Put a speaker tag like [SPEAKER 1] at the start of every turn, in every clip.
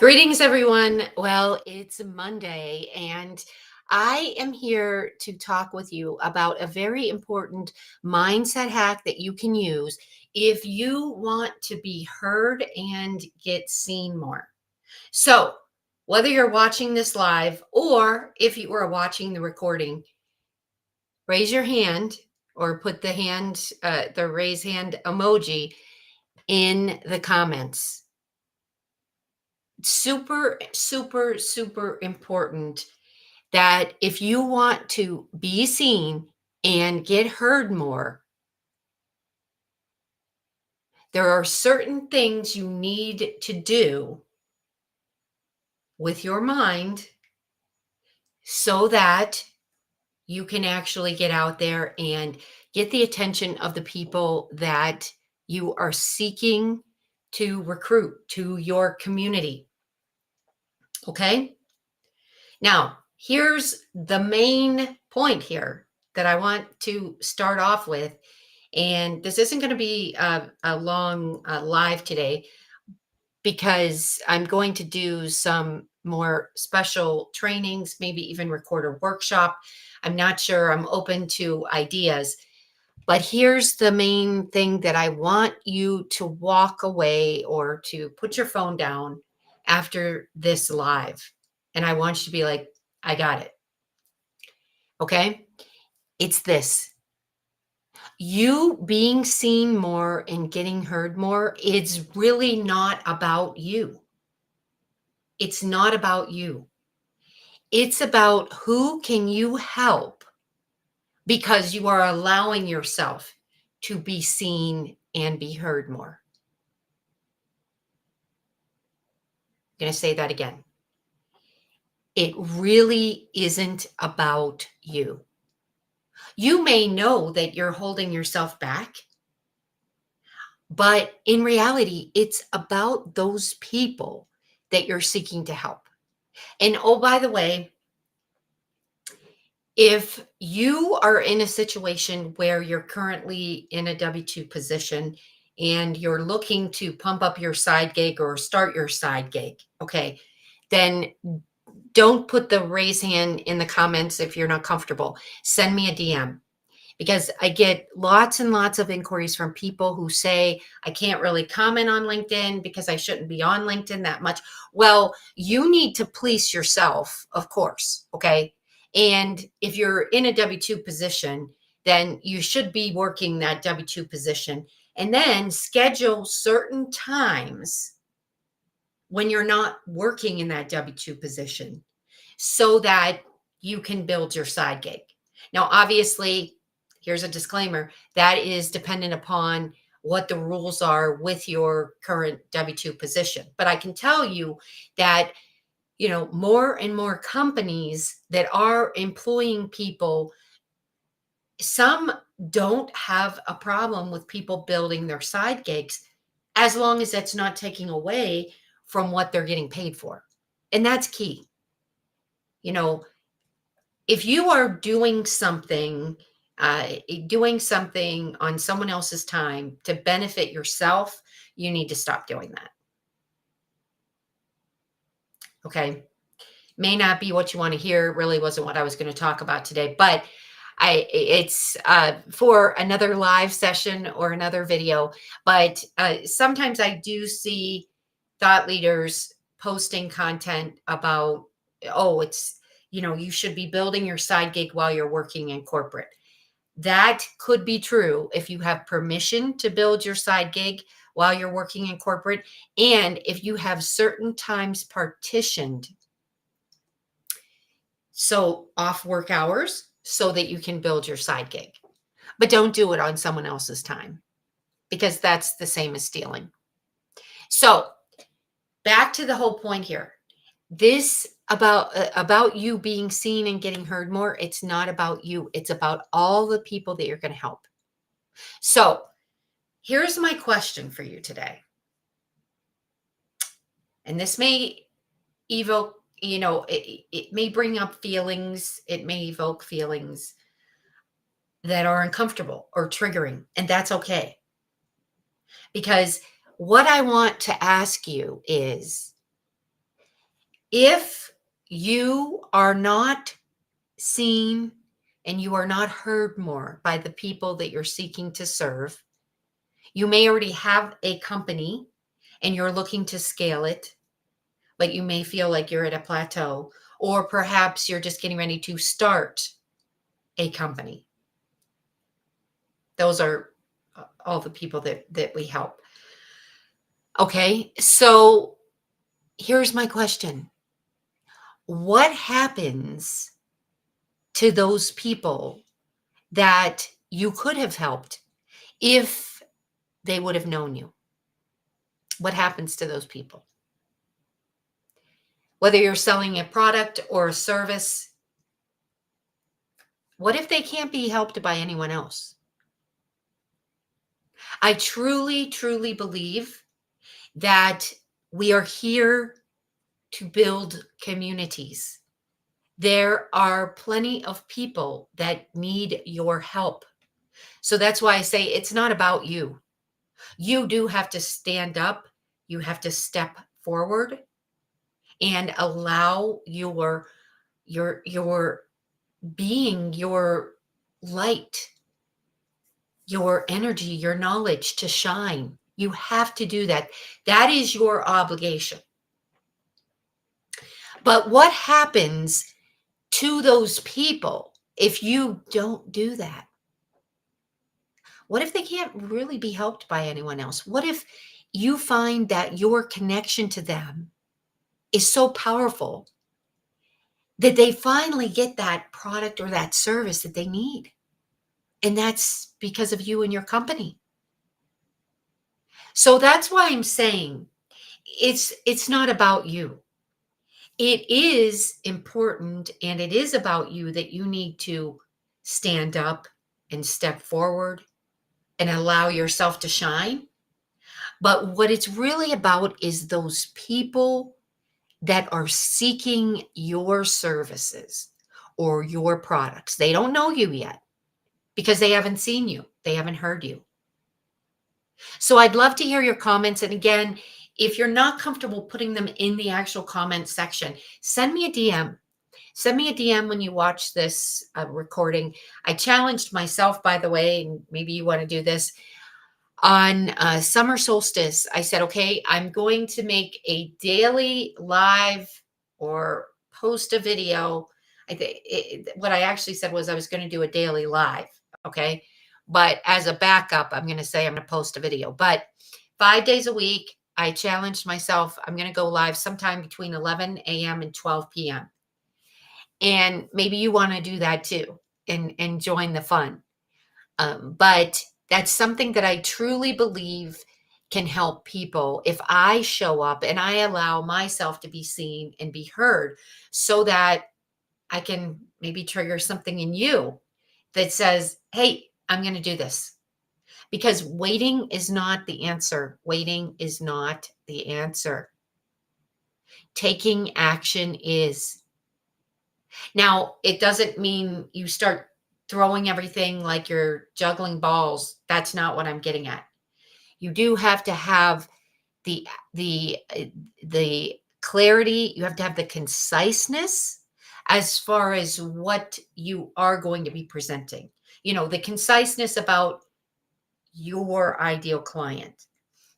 [SPEAKER 1] Greetings, everyone. Well, it's Monday, and I am here to talk with you about a very important mindset hack that you can use if you want to be heard and get seen more. So, whether you're watching this live or if you are watching the recording, raise your hand or put the raise hand emoji in the comments. Super, super, super important that if you want to be seen and get heard more, there are certain things you need to do with your mind so that you can actually get out there and get the attention of the people that you are seeking to recruit to your community. Okay? Now, here's the main point here that I want to start off with. And this isn't going to be a long live today because I'm going to do some more special trainings, maybe even record a workshop. I'm not sure. I'm open to ideas. But here's the main thing that I want you to walk away or to put your phone down after this live. And I want you to be like, I got it. Okay. It's this: you being seen more and getting heard more, it's really not about you. It's not about you. It's about who can you help because you are allowing yourself to be seen and be heard more. I'm going to say that again. It really isn't about you. You may know that you're holding yourself back, but in reality, it's about those people that you're seeking to help. And oh, by the way, if you are in a situation where you're currently in a W 2 position and you're looking to pump up your side gig or start your side gig, okay, then don't put the raise hand in the comments if you're not comfortable. Send me a DM because I get lots and lots of inquiries from people who say, I can't really comment on LinkedIn because I shouldn't be on LinkedIn that much. Well, you need to police yourself, of course. Okay. And if you're in a W 2 position, then you should be working that W 2 position and then schedule certain times when you're not working in that W 2 position so that you can build your side gig. Now, obviously, here's a disclaimer that is dependent upon what the rules are with your current W 2 position. But I can tell you that, more and more companies that are employing people, some don't have a problem with people building their side gigs as long as that's not taking away from what they're getting paid for. And that's key. You know, if you are doing something on someone else's time to benefit yourself, you need to stop doing that. Okay. May not be what you want to hear. It really wasn't what I was going to talk about today, but it's for another live session or another video. But sometimes I do see thought leaders posting content about, oh, you should be building your side gig while you're working in corporate. That could be true if you have permission to build your side gig while you're working in corporate, and if you have certain times partitioned, so off work hours, so that you can build your side gig. But don't do it on someone else's time because that's the same as stealing. So back to the whole point here. This about you being seen and getting heard more, it's not about you. It's about all the people that you're going to help. So here's my question for you today. And this may evoke, it may bring up feelings. It may evoke feelings that are uncomfortable or triggering, and that's okay. Because what I want to ask you is, If you are not seen and you are not heard more by the people that you're seeking to serve, you may already have a company and you're looking to scale it, but you may feel like you're at a plateau, or perhaps you're just getting ready to start a company. Those are all the people that we help. Okay, so here's my question. What happens to those people that you could have helped if they would have known you? What happens to those people? Whether you're selling a product or a service, what if they can't be helped by anyone else? I truly, truly believe that we are here to build communities. There are plenty of people that need your help. So that's why I say it's not about you. You do have to stand up. You have to step forward and allow your being, your light, your energy, your knowledge to shine. You have to do that. That is your obligation. But what happens to those people if you don't do that? What if they can't really be helped by anyone else? What if you find that your connection to them is so powerful that they finally get that product or that service that they need? And that's because of you and your company. So that's why I'm saying it's not about you. It is important and it is about you that you need to stand up and step forward and allow yourself to shine. But what it's really about is those people that are seeking your services or your products. They don't know you yet because they haven't seen you, they haven't heard you. So I'd love to hear your comments. And again, if you're not comfortable putting them in the actual comment section, send me a DM. Send me a DM when you watch this recording. I challenged myself, by the way, and maybe you want to do this. On summer solstice, I said, okay, I'm going to make a daily live or post a video. What I actually said was I was going to do a daily live. Okay. But as a backup, I'm going to say I'm going to post a video. But 5 days a week, I challenged myself. I'm going to go live sometime between 11 a.m. and 12 p.m. And maybe you want to do that too and join the fun. But that's something that I truly believe can help people if I show up and I allow myself to be seen and be heard so that I can maybe trigger something in you that says, hey, I'm going to do this. Because waiting is not the answer. Waiting is not the answer. Taking action is. Now, it doesn't mean you start throwing everything like you're juggling balls. That's not what I'm getting at. You do have to have the the uh, the clarity, you have to have the conciseness as far as what you are going to be presenting. The conciseness about your ideal client,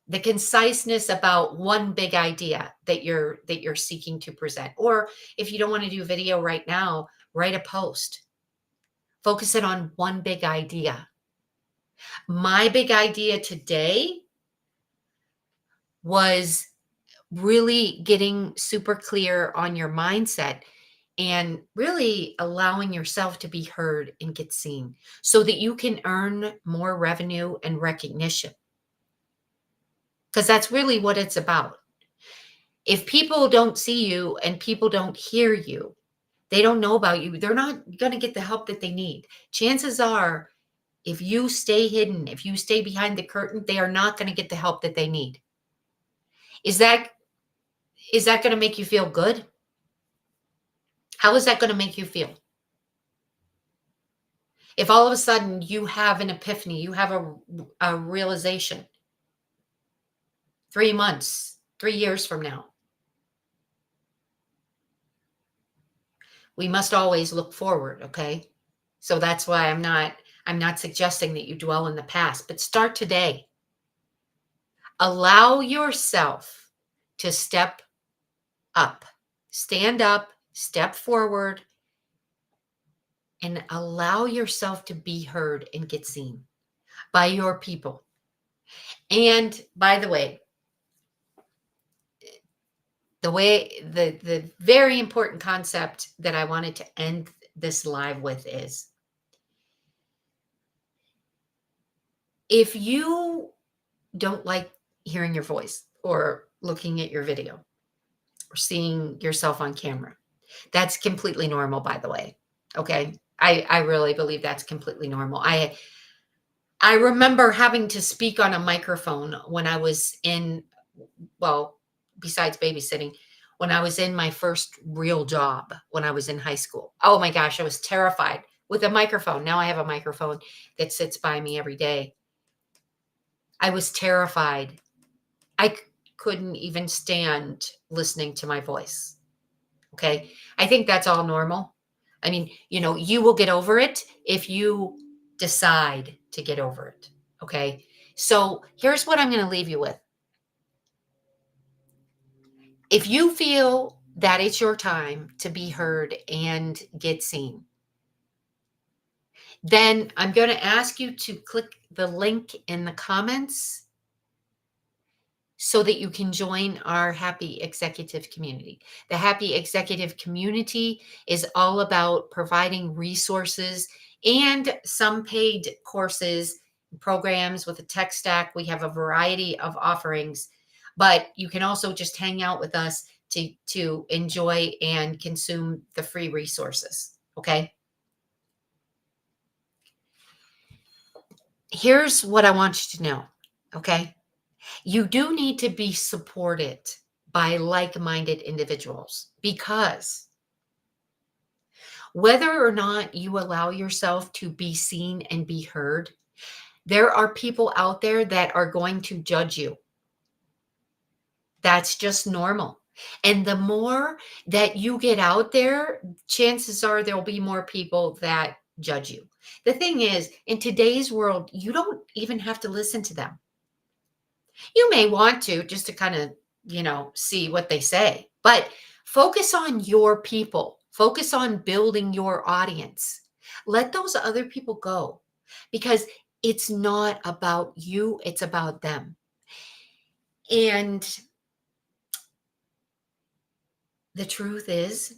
[SPEAKER 1] the conciseness about one big idea that you're seeking to present. Or if you don't want to do video right now, write a post. Focus it on one big idea. My big idea today was really getting super clear on your mindset and really allowing yourself to be heard and get seen so that you can earn more revenue and recognition. Because that's really what it's about. If people don't see you and people don't hear you, they don't know about you, they're not going to get the help that they need. Chances are, if you stay hidden, if you stay behind the curtain, they are not going to get the help that they need. Is that going to make you feel good? How is that going to make you feel? If all of a sudden you have an epiphany, you have a realization 3 months, 3 years from now, We must always look forward, okay? So that's why I'm not suggesting that you dwell in the past, but start today. Allow yourself to step up. Stand up, step forward, and allow yourself to be heard and get seen by your people. And by the very important concept that I wanted to end this live with is, if you don't like hearing your voice or looking at your video or seeing yourself on camera, that's completely normal, by the way. Okay. I really believe that's completely normal. I remember having to speak on a microphone when I was in, well, besides babysitting, when I was in my first real job when I was in high school. Oh my gosh, I was terrified with a microphone. Now I have a microphone that sits by me every day. I was terrified. I couldn't even stand listening to my voice. Okay. I think that's all normal. I mean, you will get over it if you decide to get over it. Okay. So here's what I'm going to leave you with. If you feel that it's your time to be heard and get seen, then I'm going to ask you to click the link in the comments so that you can join our Happy Executive community. The Happy Executive community is all about providing resources and some paid courses, programs with a tech stack. We have a variety of offerings, but you can also just hang out with us to enjoy and consume the free resources. Okay. Here's what I want you to know. Okay. You do need to be supported by like-minded individuals, because whether or not you allow yourself to be seen and be heard, there are people out there that are going to judge you. That's just normal. And the more that you get out there, chances are there'll be more people that judge you. The thing is, in today's world, you don't even have to listen to them. You may want to, just to kind of, see what they say, but focus on your people. Focus on building your audience. Let those other people go, because it's not about you, it's about them. And the truth is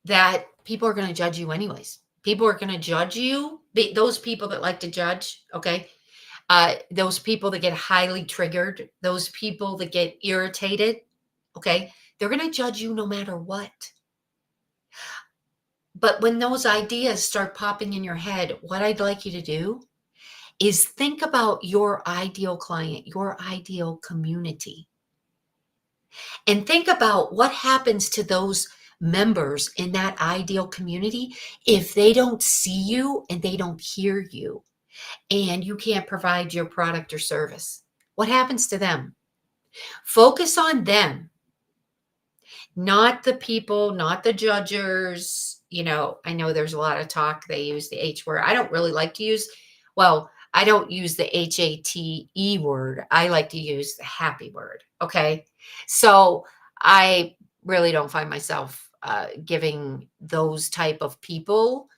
[SPEAKER 1] that people are going to judge you anyways. People are going to judge you. Those people that like to judge, okay? Those people that get highly triggered, those people that get irritated, okay, they're going to judge you no matter what. But when those ideas start popping in your head, what I'd like you to do is think about your ideal client, your ideal community, and think about what happens to those members in that ideal community if they don't see you and they don't hear you and you can't provide your product or service. What happens to them? Focus on them, not the people, not the judgers. I know there's a lot of talk. They use the H word. I don't really like to use, well, I don't use the HATE word. I like to use the happy word. Okay. So I really don't find myself giving those type of people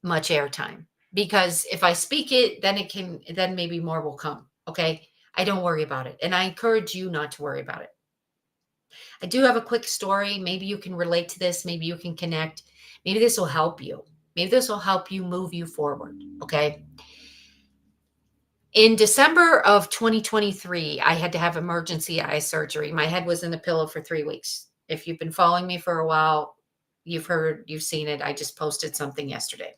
[SPEAKER 1] much airtime, because if I speak it, then maybe more will come. Okay. I don't worry about it. And I encourage you not to worry about it. I do have a quick story. Maybe you can relate to this. Maybe you can connect. Maybe this will help you. Maybe this will help you move you forward. Okay. In December of 2023, I had to have emergency eye surgery. My head was in the pillow for 3 weeks. If you've been following me for a while, you've seen it. I just posted something yesterday.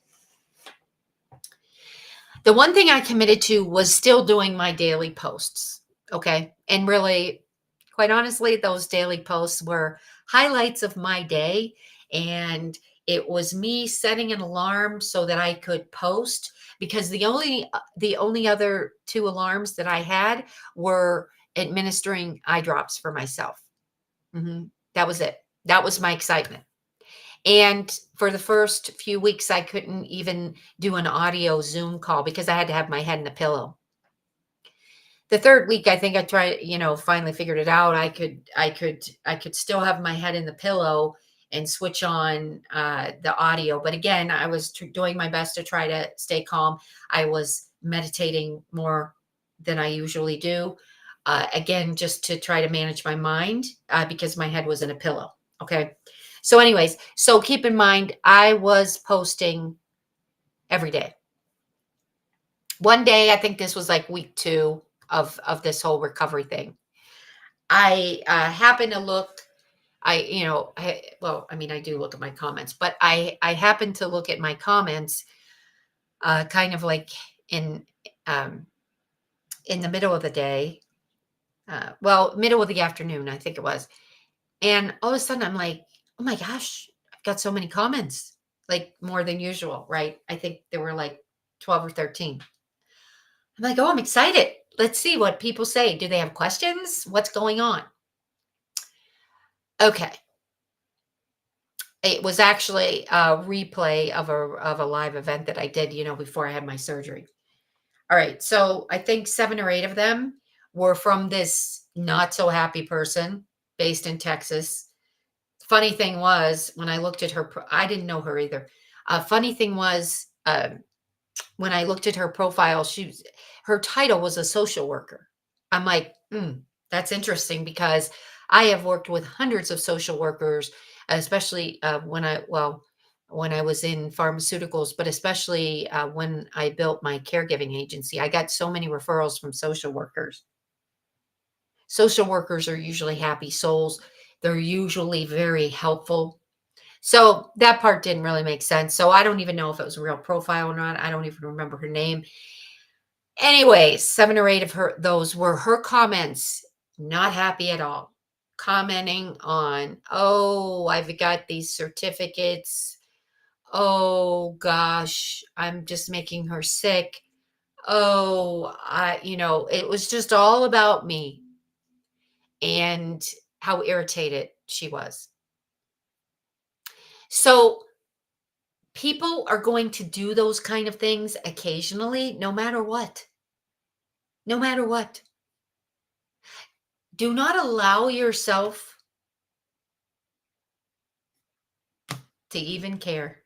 [SPEAKER 1] The one thing I committed to was still doing my daily posts. Okay. And really, quite honestly, those daily posts were highlights of my day. And it was me setting an alarm so that I could post, because the only other 2 alarms that I had were administering eye drops for myself. That was it. That was my excitement. And for the first few weeks, I couldn't even do an audio Zoom call because I had to have my head in the pillow. The 3rd week, I think I tried, finally figured it out. I could still have my head in the pillow and switch on the audio. But again, I was doing my best to try to stay calm. I was meditating more than I usually do. Again, just to try to manage my mind because my head was in a pillow. Okay. So, anyways, so keep in mind, I was posting every day. One day, I think this was like week 2 of this whole recovery thing. I happened to look. Well, I mean, I do look at my comments, but I happened to look at my comments, kind of like in um, in the middle of the day, well, middle of the afternoon, I think it was, and all of a sudden, I'm like, oh my gosh, I've got so many comments, like more than usual, right? I think there were like 12 or 13. I'm like, oh, I'm excited. Let's see what people say. Do they have questions? What's going on? Okay. It was actually a replay of a live event that I did, before I had my surgery. All right. So I think 7 or 8 of them were from this not so happy person based in Texas. Funny thing was, when I looked at her, I didn't know her either. Funny thing was, when I looked at her profile, her title was a social worker. I'm like, that's interesting because I have worked with hundreds of social workers, especially when I was in pharmaceuticals, but especially when I built my caregiving agency. I got so many referrals from social workers. Social workers are usually happy souls. They're usually very helpful. So that part didn't really make sense. So I don't even know if it was a real profile or not. I don't even remember her name. Anyways, 7 or 8 of those were her comments, not happy at all. Commenting on, "Oh, I've got these certificates. Oh gosh, I'm just making her sick. Oh, it was just all about me and how irritated she was." So people are going to do those kind of things occasionally, no matter what. No matter what. Do not allow yourself to even care.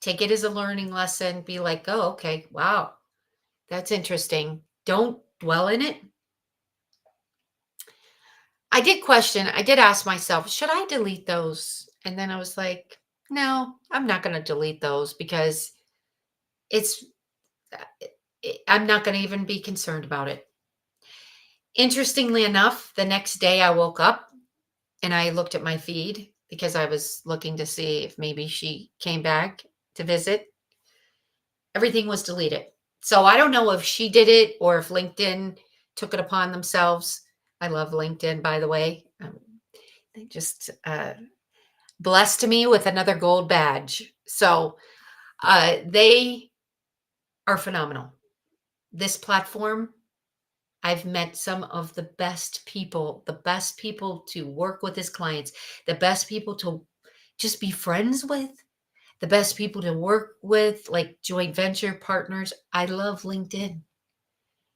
[SPEAKER 1] Take it as a learning lesson. Be like, oh, okay, wow, that's interesting. Don't dwell in it. I did ask myself, should I delete those? And then I was like, no, I'm not going to delete those because it's, I'm not going to even be concerned about it. Interestingly enough, the next day I woke up and I looked at my feed because I was looking to see if maybe she came back to visit. Everything was deleted. So I don't know if she did it or if LinkedIn took it upon themselves. I love LinkedIn, by the way. They just blessed me with another gold badge. So they are phenomenal. This platform, I've met some of the best people to work with as clients, the best people to just be friends with, the best people to work with, like joint venture partners. I love LinkedIn.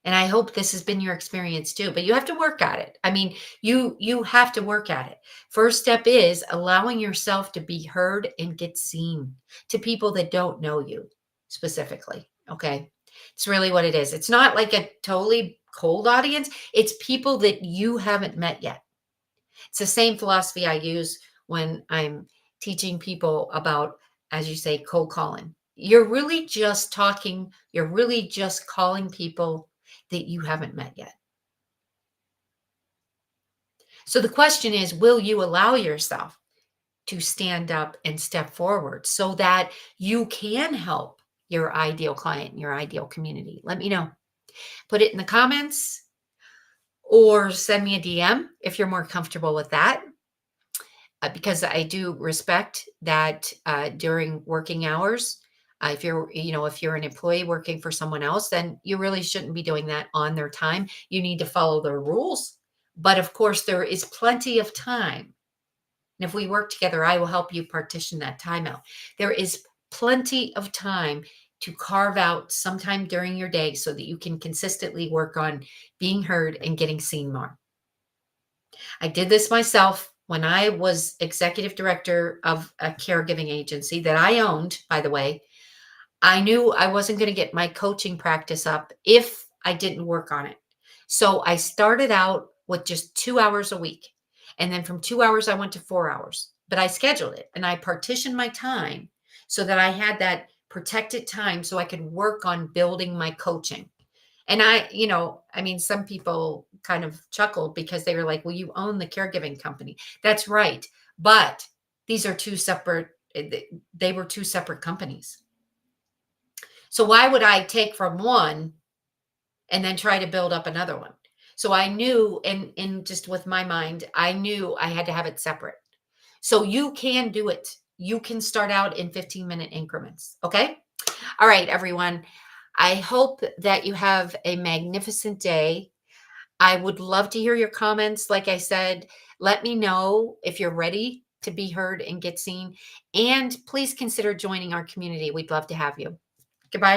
[SPEAKER 1] And I hope this has been your experience too, but you have to work at it. I mean, you have to work at it. First step is allowing yourself to be heard and get seen to people that don't know you specifically, okay? It's really what it is. It's not like a totally cold audience. It's people that you haven't met yet. It's the same philosophy I use when I'm teaching people about, as you say, cold calling. You're really just calling people that you haven't met yet. So the question is, will you allow yourself to stand up and step forward so that you can help your ideal client, your ideal community? Let me know. Put it in the comments or send me a DM if you're more comfortable with that. Because I do respect that during working hours, if you're an employee working for someone else, then you really shouldn't be doing that on their time. You need to follow their rules. But of course, there is plenty of time And if we work together, I will help you partition that time out. There is plenty of time to carve out sometime during your day so that you can consistently work on being heard and getting seen more. I did this myself when I was executive director of a caregiving agency that I owned, by the way. I knew I wasn't going to get my coaching practice up if I didn't work on it. So I started out with just 2 hours a week. And then from 2 hours, I went to 4 hours. But I scheduled it and I partitioned my time so that I had that protected time so I could work on building my coaching. And I mean, some people kind of chuckled because they were like, well, you own the caregiving company. That's right. But these are two separate, they were two separate companies. So why would I take from one and then try to build up another one? So I knew, in just with my mind, I knew I had to have it separate. So you can do it. You can start out in 15-minute increments. Okay. All right, everyone. I hope that you have a magnificent day. I would love to hear your comments. Like I said, let me know if you're ready to be heard and get seen. And please consider joining our community. We'd love to have you. Goodbye.